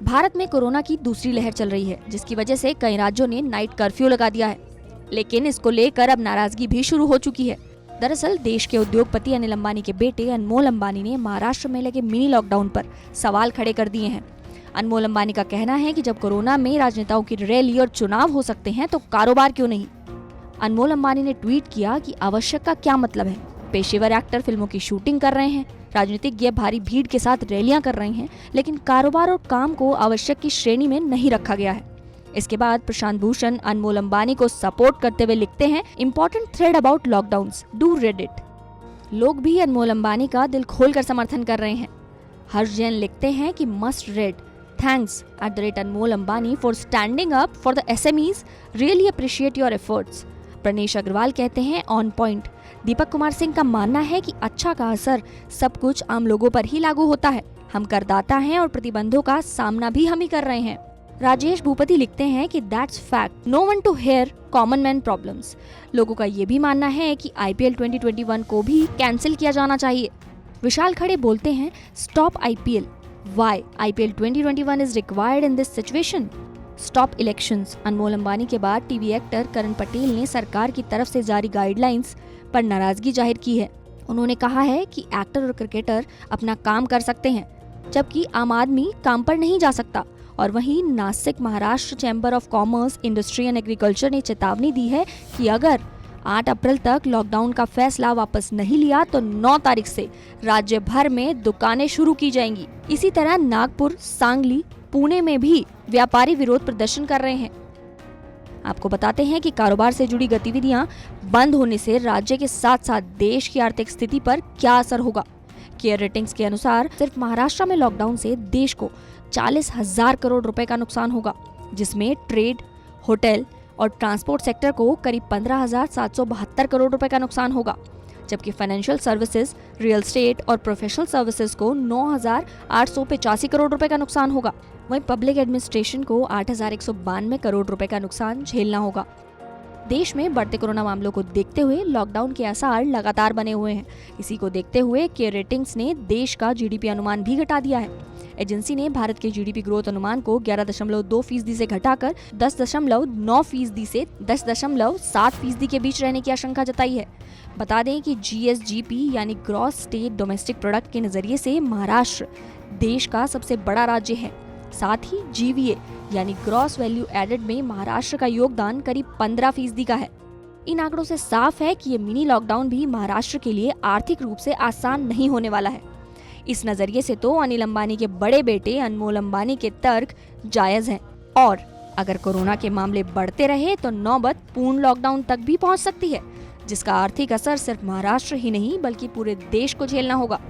भारत में कोरोना की दूसरी लहर चल रही है, जिसकी वजह से कई राज्यों ने नाइट कर्फ्यू लगा दिया है। लेकिन इसको लेकर अब नाराजगी भी शुरू हो चुकी है। दरअसल देश के उद्योगपति अनिल अंबानी के बेटे अनमोल अंबानी ने महाराष्ट्र में लगे मिनी लॉकडाउन पर सवाल खड़े कर दिए हैं। अनमोल अंबानी का कहना है कि जब कोरोना में राजनेताओं की रैली और चुनाव हो सकते हैं तो कारोबार क्यों नहीं। अनमोल अंबानी ने ट्वीट किया कि आवश्यक का क्या मतलब है। पेशेवर एक्टर फिल्मों की शूटिंग कर रहे हैं, राजनीतिज्ञ भारी भीड़ के साथ रैलियां कर रहे हैं, लेकिन कारोबार और काम को आवश्यक की श्रेणी में नहीं रखा गया है। इसके बाद प्रशांत भूषण अनमोल अंबानी को सपोर्ट करते हुए लिखते हैं, important thread about lockdowns, do read it. लोग भी अनमोल अंबानी का दिल खोलकर समर्थन कर रहे हैं। हर्ष जैन लिखते हैं कि must read, thanks @Anmol Ambani for standing up for the SMEs, really appreciate your efforts. Pranesh Agarwal कहते हैं ऑन पॉइंट। दीपक कुमार सिंह का मानना है कि अच्छा का असर सब कुछ आम लोगों पर ही लागू होता है। हम करदाता हैं और प्रतिबंधों का सामना भी हम ही कर रहे हैं। राजेश भूपति लिखते हैं कि that's fact, no one to hear common man problems. लोगों का ये भी मानना है कि IPL 2021 को भी कैंसिल किया जाना चाहिए। विशाल खड़े बोलते हैं, stop IPL, why IPL 2021 is required in this situation. Stop elections. Anmol Ambani के बाद टीवी एक्टर करण पटेल ने सरकार की तरफ से जारी गाइडलाइंस पर नाराजगी जाहिर की है। उन्होंने कहा है कि एक्टर और क्रिकेटर अपना काम कर सकते हैं, जबकि आम आदमी काम पर नहीं जा सकता। और वहीं Nashik Maharashtra chamber of commerce, industry and agriculture ने चेतावनी दी है कि अगर 8 अप्रैल तक लॉकडाउन का फैसला वापस नहीं लिया तो 9 तारीख से राज्य भर में दुकानें शुरू की जाएंगी। इसी तरह नागपुर, सांगली, पुणे में भी व्यापारी विरोध प्रदर्शन कर रहे हैं। आपको बताते हैं कि कारोबार से जुड़ी गतिविधियां बंद होने से राज्य के साथ साथ देश की आर्थिक स्थिति पर क्या असर होगा। केयर रेटिंग्स के अनुसार सिर्फ महाराष्ट्र में लॉकडाउन से देश को 40,000 करोड़ रुपए का नुकसान होगा, जिसमें ट्रेड, होटल और ट्रांसपोर्ट सेक्टर को करीब 15,772 करोड़ रुपए का नुकसान होगा, जबकि फाइनेंशियल सर्विसेज, रियल एस्टेट और प्रोफेशनल सर्विसेज को 9,885 करोड़ रुपए का नुकसान होगा। वहीं पब्लिक एडमिनिस्ट्रेशन को 8,192 करोड़ रुपए का नुकसान झेलना होगा। देश में बढ़ते कोरोना मामलों को देखते हुए लॉकडाउन के आसार लगातार बने हुए हैं। इसी को देखते हुए केयर रेटिंग्स ने देश का GDP अनुमान भी घटा दिया है। एजेंसी ने भारत के GDP ग्रोथ अनुमान को 11.2% से घटाकर 10.9% से 10.7% के बीच रहने की आशंका जताई है। बता दें कि GSGP यानी ग्रॉस स्टेट डोमेस्टिक प्रोडक्ट के नजरिए से महाराष्ट्र देश का सबसे बड़ा राज्य है। साथ ही GVA यानी ग्रॉस वैल्यू एडेड में महाराष्ट्र का योगदान करीब 15% का है। इन आंकड़ों से साफ है कि ये मिनी लॉकडाउन भी महाराष्ट्र के लिए आर्थिक रूप से आसान नहीं होने वाला है। इस नजरिए से तो अनिल अंबानी के बड़े बेटे अनमोल अंबानी के तर्क जायज हैं। और अगर कोरोना के मामले बढ़ते रहे तो नौबत पूर्ण लॉकडाउन तक भी पहुंच सकती है, जिसका आर्थिक असर सिर्फ महाराष्ट्र ही नहीं बल्कि पूरे देश को झेलना होगा।